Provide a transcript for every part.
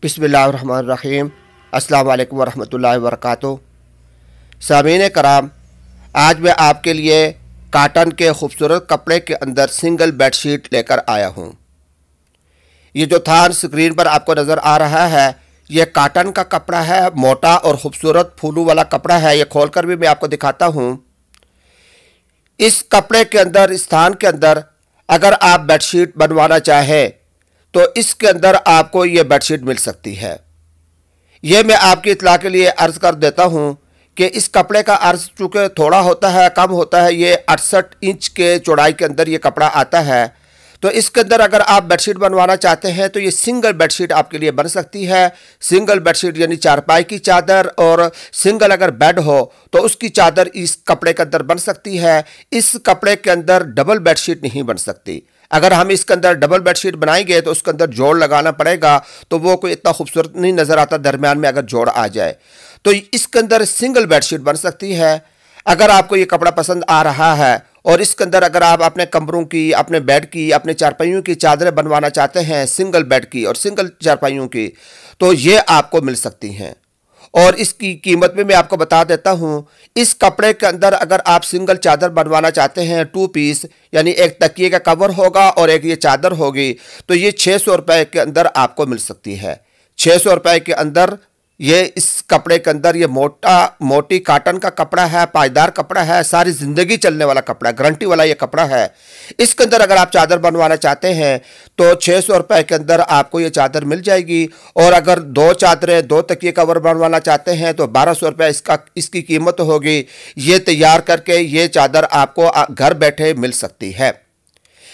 बिस्मिल्लाहिर्रहमानिर्रहीम। अस्सलाम वालेकुम वरहमतुल्लाहि वबरकातुहू। सामीन कराम, आज मैं आपके लिए काटन के खूबसूरत कपड़े के अंदर सिंगल बेडशीट लेकर आया हूँ। ये जो थान स्क्रीन पर आपको नज़र आ रहा है, ये काटन का कपड़ा है, मोटा और ख़ूबसूरत फूलों वाला कपड़ा है। ये खोलकर भी मैं आपको दिखाता हूँ। इस कपड़े के अंदर, इस थान के अंदर अगर आप बेडशीट बनवाना चाहें तो इसके अंदर आपको ये बेडशीट मिल सकती है। ये मैं आपकी इत्तला के लिए अर्ज़ कर देता हूँ कि इस कपड़े का अर्ज़ चूँकि थोड़ा होता है, कम होता है, ये 68 इंच के चौड़ाई के अंदर ये कपड़ा आता है। तो इसके अंदर अगर आप बेडशीट बनवाना चाहते हैं तो ये सिंगल बेडशीट आपके लिए बन सकती है। सिंगल बेडशीट यानी चारपाई की चादर, और सिंगल अगर बेड हो तो उसकी चादर इस कपड़े के अंदर बन सकती है। इस कपड़े के अंदर डबल बेडशीट नहीं बन सकती। अगर हम इसके अंदर डबल बेडशीट बनाएंगे तो उसके अंदर जोड़ लगाना पड़ेगा, तो वो कोई इतना खूबसूरत नहीं नज़र आता। दरमियान में अगर जोड़ आ जाए तो इसके अंदर सिंगल बेडशीट बन सकती है। अगर आपको ये कपड़ा पसंद आ रहा है और इसके अंदर अगर आप अपने कमरों की, अपने बेड की, अपने चारपाइयों की चादरें बनवाना चाहते हैं, सिंगल बेड की और सिंगल चारपाइयों की, तो ये आपको मिल सकती हैं। और इसकी कीमत भी मैं आपको बता देता हूँ। इस कपड़े के अंदर अगर आप सिंगल चादर बनवाना चाहते हैं, 2 पीस, यानी एक तकिए का कवर होगा और एक ये चादर होगी, तो ये 600 रुपये के अंदर आपको मिल सकती है। 600 रुपये के अंदर ये इस कपड़े के अंदर, ये मोटी काटन का कपड़ा है, पायदार कपड़ा है, सारी ज़िंदगी चलने वाला कपड़ा है, गारंटी वाला ये कपड़ा है। इसके अंदर अगर आप चादर बनवाना चाहते हैं तो 600 रुपये के अंदर आपको ये चादर मिल जाएगी। और अगर 2 चादरें, 2 तकिए कवर बनवाना चाहते हैं तो 1200 रुपये इसकी कीमत होगी। ये तैयार करके ये चादर आपको घर बैठे मिल सकती है।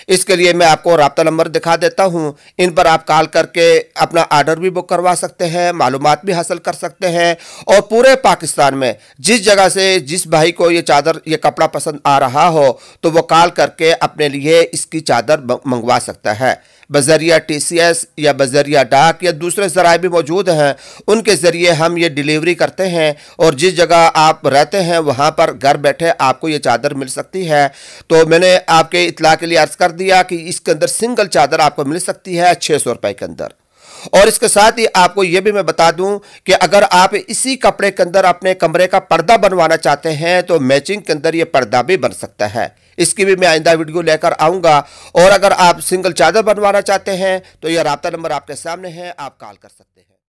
इसके लिए मैं आपको राब्ता नंबर दिखा देता हूँ। इन पर आप कॉल करके अपना आर्डर भी बुक करवा सकते हैं, मालूमात भी हासिल कर सकते हैं। और पूरे पाकिस्तान में जिस जगह से जिस भाई को ये चादर, ये कपड़ा पसंद आ रहा हो, तो वो कॉल करके अपने लिए इसकी चादर मंगवा सकता है। बज़रिया TCS या बज़रिया डाक या दूसरे ज़राए भी मौजूद हैं, उनके ज़रिए हम ये डिलीवरी करते हैं। और जिस जगह आप रहते हैं वहाँ पर घर बैठे आपको ये चादर मिल सकती है। तो मैंने आपके इत्तला के लिए अर्ज़ कर दिया कि इसके अंदर सिंगल चादर आपको मिल सकती है 600 रुपये के अंदर। और इसके साथ ही आपको यह भी मैं बता दूं कि अगर आप इसी कपड़े के अंदर अपने कमरे का पर्दा बनवाना चाहते हैं तो मैचिंग के अंदर ये पर्दा भी बन सकता है। इसकी भी मैं आइंदा वीडियो लेकर आऊँगा। और अगर आप सिंगल चादर बनवाना चाहते हैं तो यह राब्ता नंबर आपके सामने है, आप कॉल कर सकते हैं।